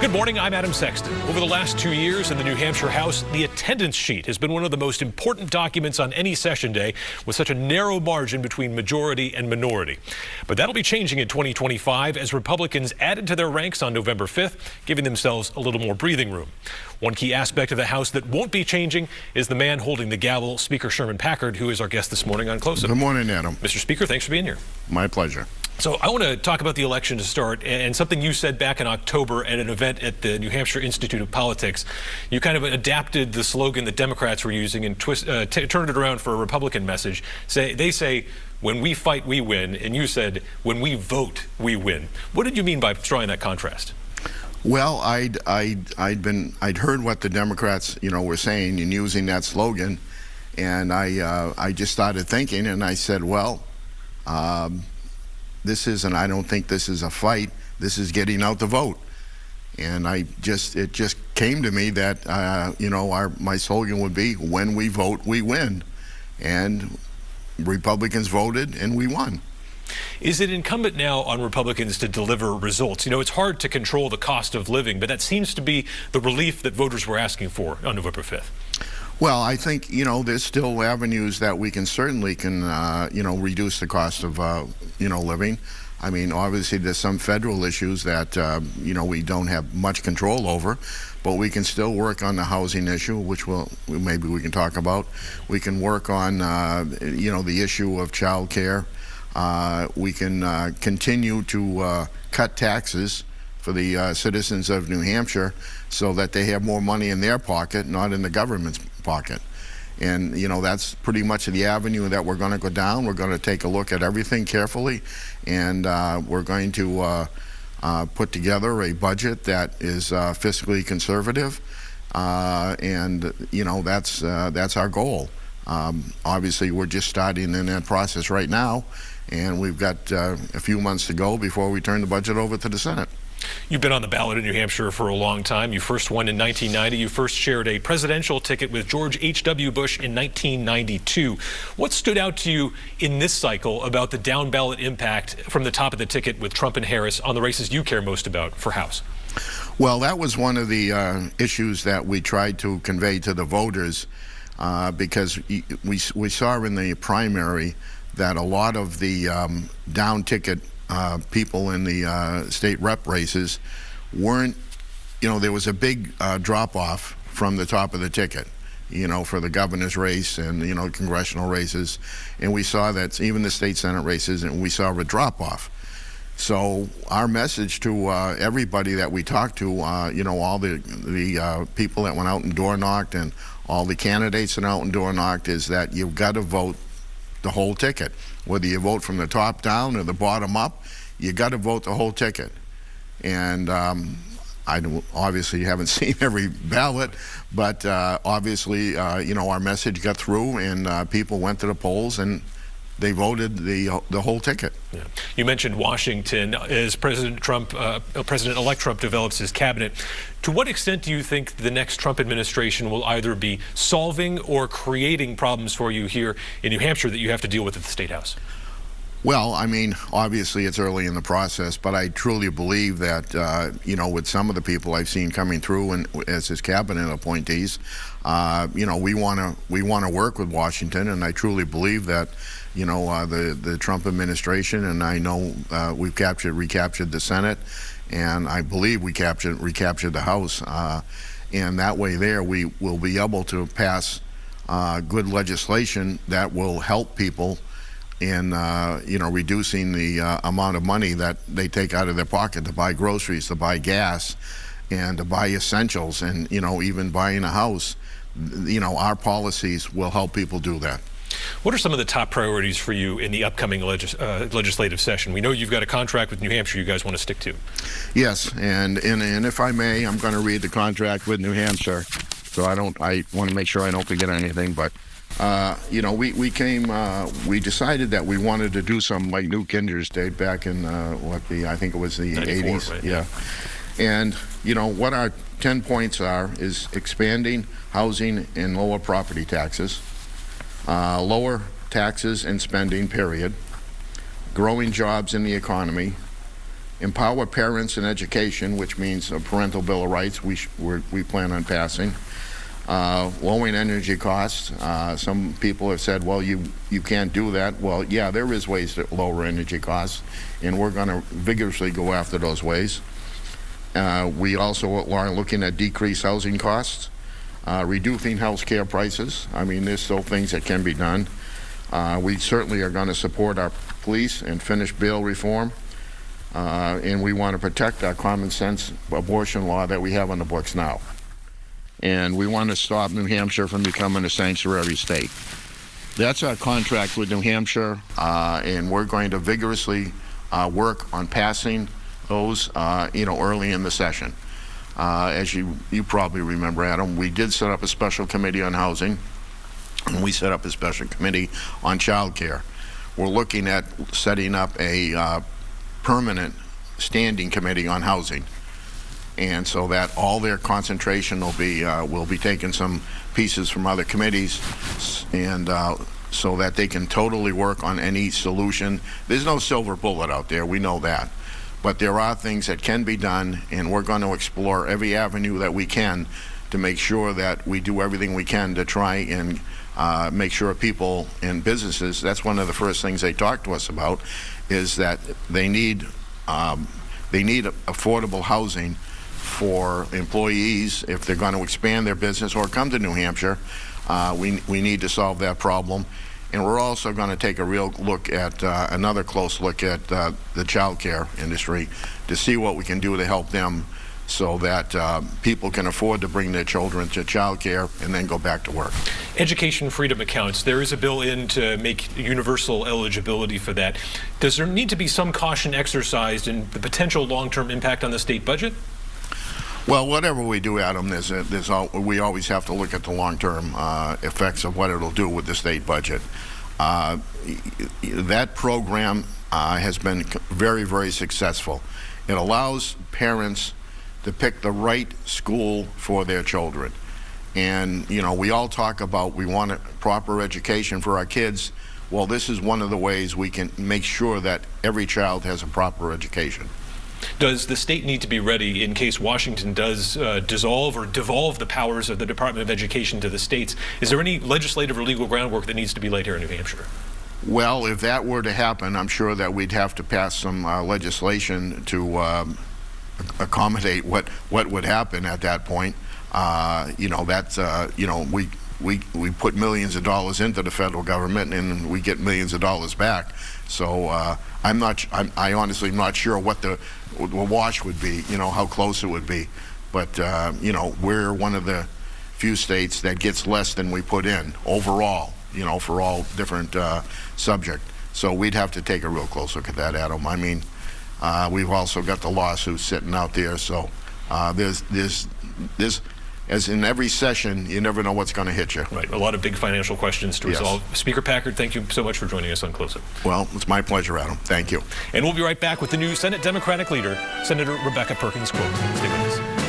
Good morning, I'm Adam Sexton. Over the last 2 years in the New Hampshire House, the attendance sheet has been one of the most important documents on any session day, with such a narrow margin between majority and minority. But that'll be changing in 2025 as Republicans added to their ranks on November 5th, giving themselves a little more breathing room. One key aspect of the House that won't be changing is the man holding the gavel, Speaker Sherman Packard, who is our guest this morning on Close Up. Good morning, Adam. Mr. Speaker, thanks for being here. My pleasure. So I want to talk about the election to start, and something you said back in October at an event at the New Hampshire Institute of Politics. You kind of adapted the slogan that Democrats were using and turned it around for a Republican message. They say, when we fight, we win, and you said, when we vote, we win. What did you mean by drawing that contrast? Well, I'd heard what the Democrats, were saying and using that slogan, and I just started thinking, and I said, well, I don't think this is a fight. This is getting out the vote. And it just came to me that, my slogan would be, when we vote, we win. And Republicans voted and we won. Is it incumbent now on Republicans to deliver results? It's hard to control the cost of living, but that seems to be the relief that voters were asking for on November 5th. Well, I think, there's still avenues that we can certainly reduce the cost of, living. I mean, obviously there's some federal issues that, we don't have much control over, but we can still work on the housing issue, which maybe we can talk about. We can work on, the issue of child care. We can continue to cut taxes for the citizens of New Hampshire so that they have more money in their pocket, not in the government's pocket. And, that's pretty much the avenue that we're going to go down. We're going to take a look at everything carefully, and we're going to put together a budget that is fiscally conservative, and, that's our goal. Obviously, we're just starting in that process right now, and we've got a few months to go before we turn the budget over to the Senate. You've been on the ballot in New Hampshire for a long time. You first won in 1990. You first shared a presidential ticket with George H.W. Bush in 1992. What stood out to you in this cycle about the down-ballot impact from the top of the ticket with Trump and Harris on the races you care most about for House? Well, that was one of the issues that we tried to convey to the voters because we saw in the primary that a lot of the down-ticket people in the state rep races weren't, there was a big drop-off from the top of the ticket, for the governor's race and, congressional races. And we saw that even the state senate races, and we saw a drop-off. So our message to everybody that we talked to, all the people that went out and door knocked and all the candidates that went out and door knocked, is that you've got to vote the whole ticket. Whether you vote from the top down or the bottom up, you got to vote the whole ticket. And I obviously haven't seen every ballot, but obviously, our message got through, and people went to the polls and they voted the whole ticket. Yeah. You mentioned Washington. As President-elect Trump develops his cabinet, to what extent do you think the next Trump administration will either be solving or creating problems for you here in New Hampshire that you have to deal with at the State House? Well, I mean, obviously it's early in the process, but I truly believe that, with some of the people I've seen coming through and as his cabinet appointees, we want to work with Washington, and I truly believe that, the Trump administration, and I know we've recaptured the Senate, and I believe we recaptured the House, and that way there we will be able to pass good legislation that will help people in reducing the amount of money that they take out of their pocket to buy groceries, to buy gas, and to buy essentials, and even buying a house. Our policies will help people do that. What are some of the top priorities for you in the upcoming legislative session? We know you've got a contract with New Hampshire you guys want to stick to. Yes, and if I may, I'm going to read the contract with New Hampshire, so I want to make sure I don't forget anything. But we decided that we wanted to do some like Newt Gingrich did back in I think it was the 80s. Right? Yeah. And what our 10 points is expanding housing and lower property taxes, lower taxes and spending, period, growing jobs in the economy, Empower parents in education, which means a parental bill of rights we plan on passing. Lowering energy costs. Some people have said, well, you can't do that. Well, yeah, there is ways to lower energy costs, and we're going to vigorously go after those ways. We also are looking at decreased housing costs, reducing health care prices. I mean, there's still things that can be done. We certainly are going to support our police and finish bail reform. And we want to protect our common sense abortion law that we have on the books now. And we want to stop New Hampshire from becoming a sanctuary state. That's our contract with New Hampshire, and we're going to vigorously work on passing those, early in the session. As you probably remember, Adam, we did set up a special committee on housing, and we set up a special committee on child care. We're looking at setting up a permanent standing committee on housing, and so that all their concentration will be taking some pieces from other committees, and so that they can totally work on any solution. There's no silver bullet out there, we know that, but there are things that can be done, and we're going to explore every avenue that we can to make sure that we do everything we can to try and make sure people and businesses, that's one of the first things they talk to us about, is that they need affordable housing for employees if they're going to expand their business or come to New Hampshire. We need to solve that problem. And we're also going to take a real look at, another close look at the child care industry to see what we can do to help them so that people can afford to bring their children to child care and then go back to work. Education freedom accounts. There is a bill in to make universal eligibility for that. Does there need to be some caution exercised in the potential long-term impact on the state budget? Well, whatever we do, Adam, we always have to look at the long-term effects of what it'll do with the state budget. That program has been very, very successful. It allows parents to pick the right school for their children. And, we all talk about we want a proper education for our kids. Well, this is one of the ways we can make sure that every child has a proper education. Does the state need to be ready in case Washington does dissolve or devolve the powers of the Department of Education to the states? Is there any legislative or legal groundwork that needs to be laid here in New Hampshire? Well, if that were to happen, I'm sure that we'd have to pass some legislation to accommodate what would happen at that point. We put millions of dollars into the federal government and we get millions of dollars back. So I honestly am not sure what the wash would be, how close it would be. But, we're one of the few states that gets less than we put in overall, for all different subjects. So we'd have to take a real close look at that, Adam. I mean, we've also got the lawsuits sitting out there. So there's as in every session, you never know what's going to hit you. Right. A lot of big financial questions to resolve. Yes. Speaker Packard, thank you so much for joining us on Close Up. Well, it's my pleasure, Adam. Thank you. And we'll be right back with the new Senate Democratic leader, Senator Rebecca Perkins Cook. Stay with us.